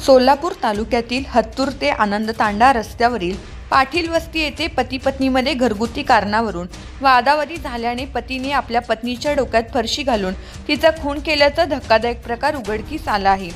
सोलापूर तालुक्यातील हत्तूर ते आनंदतांडा रस्त्यावरील पाटील वस्ती येथे पती पत्नीमध्ये घरगुती कारणावरून वादावादी झाल्याने पतीने आपल्या पत्नीच्या डोक्यात फरशी घालून तिचा खून केल्याचा धक्कादायक प्रकार उघडकीस आला आहे।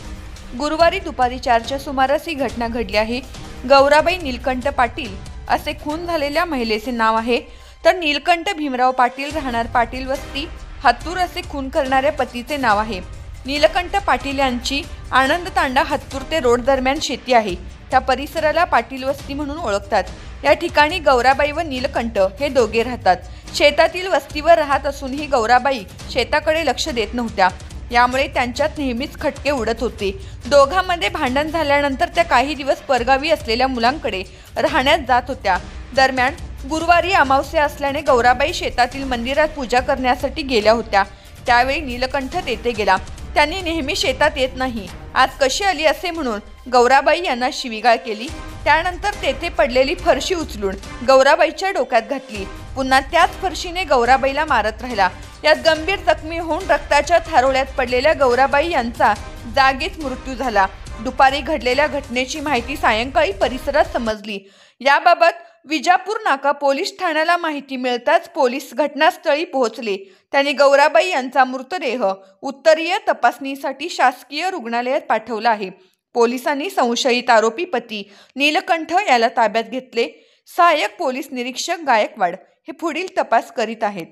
गुरुवारी दुपारी 4च्या सुमारास ही घटना घडली आहे। गौराबाई नीलकंठ पाटील असे खून झालेल्या महिलेचे नाव आहे, तर नीलकंठ भीमराव पाटील राहणार पाटील वस्ती हत्तूर असे खून करणाऱ्या पतीचे नाव आहे। नीलकंठ पाटील यांची आनंदतांडा हत्तूर ते रोड दरम्यान शेती आहे। त्या परिसराला पाटील वस्ती म्हणून ओळखतात। या ठिकाणी गौराबाई व नीलकंठ हे दोघे राहतात। शेतातील वस्तीवर राहत असूनही गौराबाई शेताकडे लक्ष देत नव्हत्या, यामुळे त्यांच्यात नेहमीच खटके उडत होते। दोघांमध्ये भांडण झाल्यानंतर त्या काही दिवस परगावी असलेल्या मुलांकडे राहण्यास जात होत्या। दरम्यान गुरुवारी अमावस्या असल्याने गौराबाई शेतातील मंदिरात पूजा करण्यासाठी गेल्या होत्या। त्यावेळी नीलकंठ तेथे गेला। त्यांनी नेहमी शेतात येत नाही, आज कशी आली असे म्हणून गौराबाई यांना शिवीगाळ केली। त्यानंतर तेथे पडलेली फरशी उचलून गौराबाईच्या डोक्यात घातली। पुन्हा त्याच फरशीने गौराबाईला मारत राहिला। यात गंभीर जखमी होऊन रक्ताच्या थारोळ्यात पडलेल्या गौराबाई यांचा जागीच मृत्यू झाला। दुपारी घडलेल्या घटनेची माहिती सायंकाळी परिसरात समजली। याबाबत विजापूर नाका पोलीस ठाण्याला माहिती मिळताच पोलीस घटनास्थळी पोहोचले। त्यांनी गौराबाई यांचा मृतदेह उत्तरीय तपासणीसाठी शासकीय रुग्णालयात पाठवला आहे। पोलिसांनी संशयित आरोपी पती नीलकंठ याला ताब्यात घेतले। सहाय्यक पोलीस निरीक्षक गायकवाड हे पुढील तपास करीत आहेत।